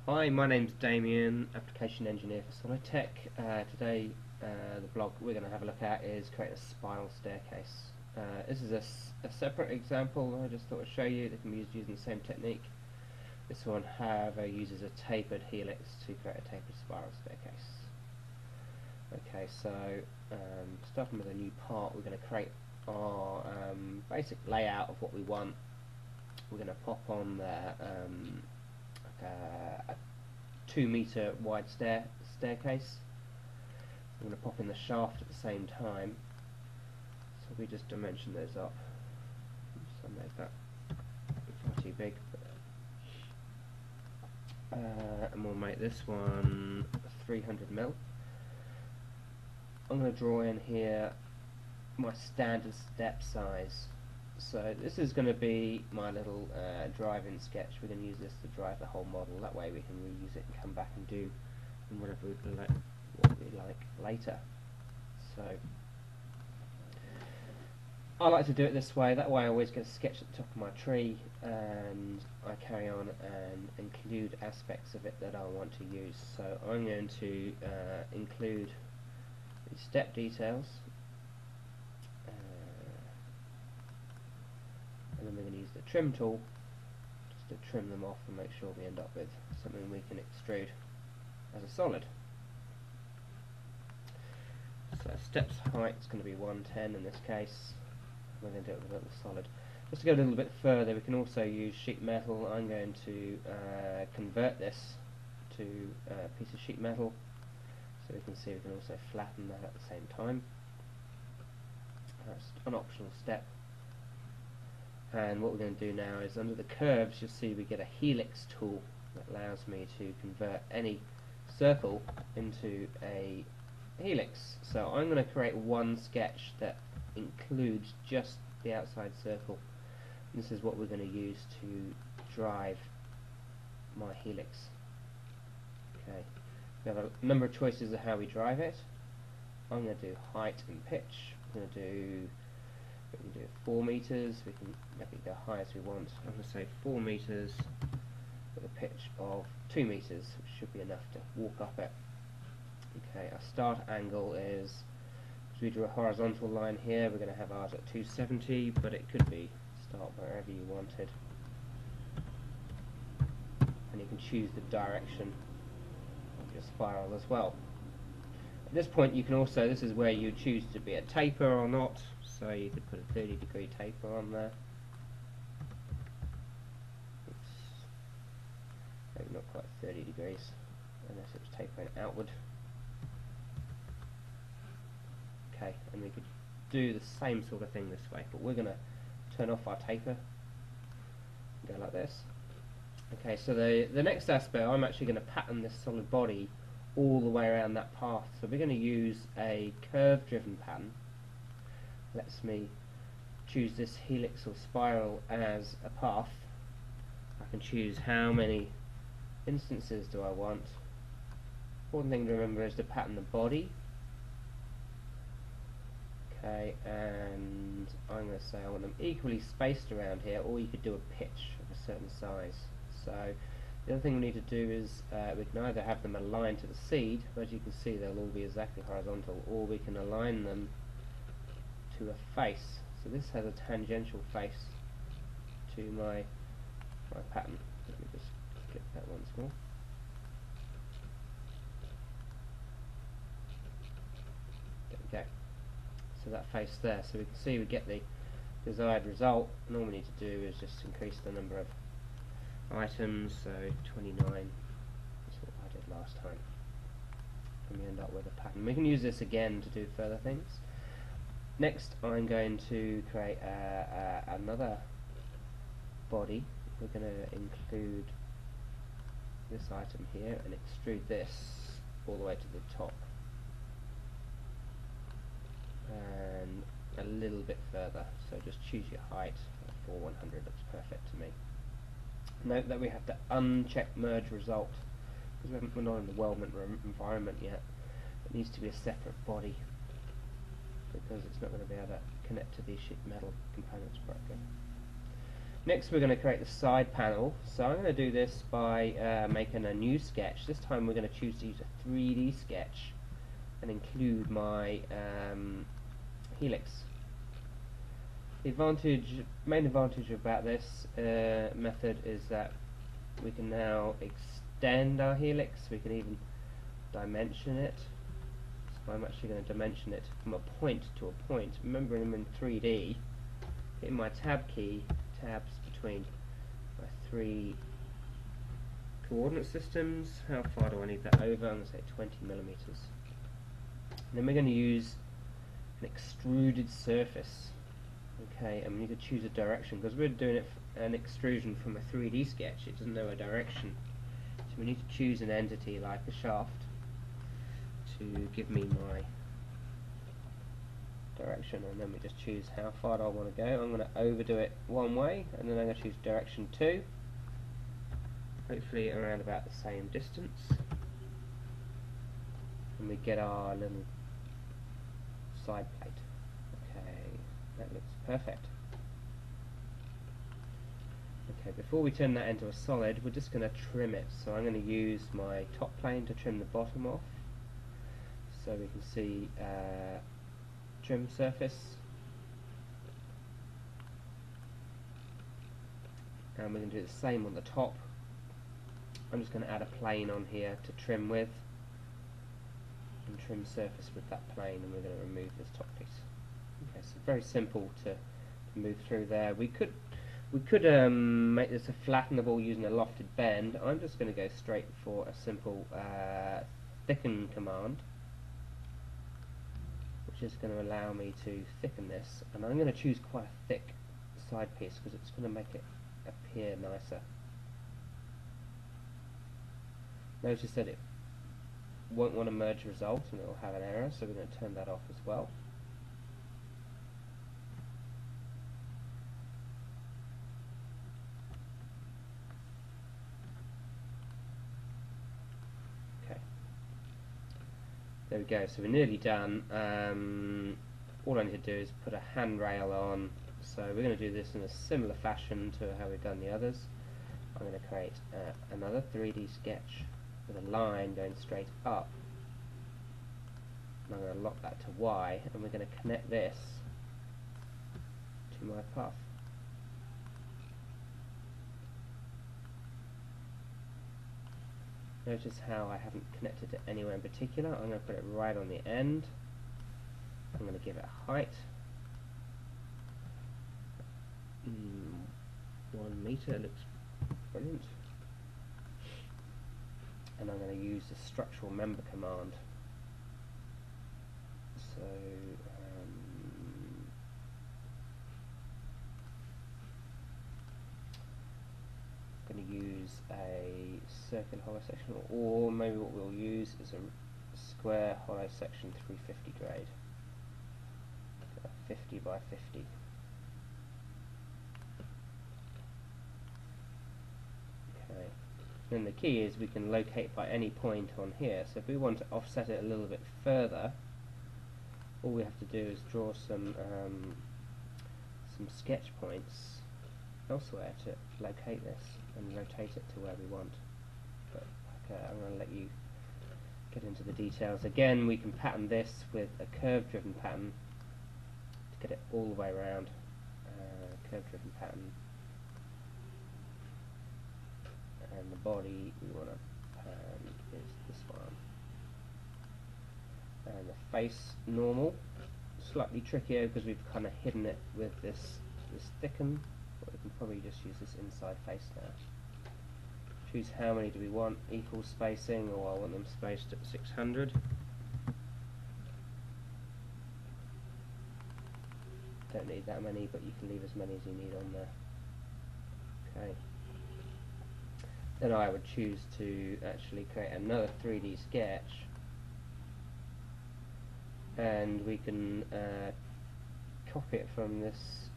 Hi, my name's Damien, Application Engineer for Solitech. Today, the blog we're going to have a look at is create a spiral staircase. This is a separate example I just thought I'd show you that can be used using the same technique. This one, however, uses a tapered helix to create a tapered spiral staircase. Okay, so starting with a new part, we're going to create our basic layout of what we want. We're going to pop on there a 2-meter wide staircase. I'm going to pop in the shaft at the same time, so we just dimension those up. So I made that far too big, and we'll make this one 300mm. I'm going to draw in here my standard step size. So this is going to be my little drive-in sketch. We're going to use this to drive the whole model. That way we can reuse it and come back and do whatever we like later. So I like to do it this way. That way I always get a sketch at the top of my tree, and I carry on and include aspects of it that I want to use. So I'm going to include the step details. And then we're going to use the trim tool just to trim them off and make sure we end up with something we can extrude as a solid. So steps height is going to be 110 in this case. We're going to do it with a little solid. Just to go a little bit further, we can also use sheet metal. I'm going to convert this to a piece of sheet metal, so we can see we can also flatten that at the same time. That's an optional step. And what we're going to do now is, under the curves, you'll see we get a helix tool that allows me to convert any circle into a helix. So I'm going to create one sketch that includes just the outside circle. This is what we're going to use to drive my helix. Okay, we have a number of choices of how we drive it. I'm going to do height and pitch. We can do 4 meters, we can make it go high as we want. I'm going to say 4 meters with a pitch of 2 meters, which should be enough to walk up it. Okay, our start angle is, as we drew a horizontal line here, we're going to have ours at 270, but it could be start wherever you wanted. And you can choose the direction of your spiral as well. At this point you can also, this is where you choose to be a taper or not, so you could put a 30-degree taper on there. Oops. Maybe not quite 30 degrees, unless it was tapering outward. Okay, and we could do the same sort of thing this way, but we're going to turn off our taper and go like this. Okay, so the next aspect, I'm actually going to pattern this solid body all the way around that path. So we're going to use a curve-driven pattern. Lets me choose this helix or spiral as a path. I can choose how many instances do I want. Important thing to remember is to pattern the body. Okay, and I'm going to say I want them equally spaced around here, or you could do a pitch of a certain size. So the other thing we need to do is we can either have them aligned to the seed, as you can see they'll all be exactly horizontal, or we can align them to a face. So this has a tangential face to my pattern. Let me just click that once more. There we go. So that face there, so we can see we get the desired result, and all we need to do is just increase the number of items, so 29, that's what I did last time, and we end up with a pattern. We can use this again to do further things. Next I'm going to create another body. We're going to include this item here and extrude this all the way to the top and a little bit further, so just choose your height. 100 looks perfect to me. Note that we have to uncheck merge result because we're not in the weldment environment yet. It needs to be a separate body because it's not going to be able to connect to these sheet metal components correctly. Next we're going to create the side panel. So I'm going to do this by making a new sketch. This time we're going to choose to use a 3D sketch and include my helix. The main advantage about this method is that we can now extend our helix. We can even dimension it. So I'm actually going to dimension it from a point to a point. Remember, I'm in 3D. Hitting my tab key tabs between my 3 coordinate systems. How far do I need that over? I'm going to say 20 millimeters. And then we're going to use an extruded surface. Okay, and we need to choose a direction because we're doing it an extrusion from a 3D sketch. It doesn't know a direction, so we need to choose an entity like a shaft to give me my direction, and then we just choose how far do I want to go. I'm going to overdo it one way, and then I'm going to choose direction 2, hopefully around about the same distance, and we get our little side plate. Okay, that looks perfect. Okay, before we turn that into a solid, we're just going to trim it. So I'm going to use my top plane to trim the bottom off, so we can see trim surface, and we're going to do the same on the top. I'm just going to add a plane on here to trim with, and trim surface with that plane, and we're going to remove this top piece. Okay, so very simple to move through there. We could make this a flattenable using a lofted bend. I'm just going to go straight for a simple thicken command, which is going to allow me to thicken this, and I'm going to choose quite a thick side piece because it's going to make it appear nicer. Notice that it won't want to merge results and it will have an error, so we're going to turn that off as well. There we go, so we're nearly done. All I need to do is put a handrail on, so we're going to do this in a similar fashion to how we've done the others. I'm going to create another 3D sketch with a line going straight up, and I'm going to lock that to Y, and we're going to connect this to my path. Notice how I haven't connected it anywhere in particular. I'm going to put it right on the end. I'm going to give it a height. 1 meter looks brilliant. And I'm going to use the structural member command. So I'm going to use a circular hollow section, or maybe what we'll use is a square hollow section 350 grade. 50 by 50. Okay. Then the key is we can locate by any point on here. So if we want to offset it a little bit further, all we have to do is draw some sketch points elsewhere to locate this and rotate it to where we want. But I'm going to let you get into the details. Again, we can pattern this with a curve-driven pattern to get it all the way around. Curve-driven pattern, and the body we want to pattern is this one. And the face normal, slightly trickier because we've kind of hidden it with this thicken. But we can probably just use this inside face now. Choose how many do we want, equal spacing, or I want them spaced at 600. Don't need that many, but you can leave as many as you need on there. Okay. Then I would choose to actually create another 3D sketch, and we can copy it from this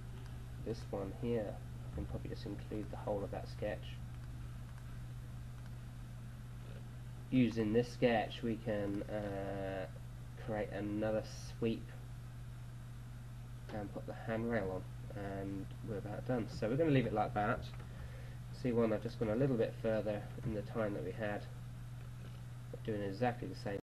one here. I can probably just include the whole of that sketch. Using this sketch we can create another sweep and put the handrail on. and we're about done. So we're going to leave it like that. See, one, I've just gone a little bit further in the time that we had, but doing exactly the same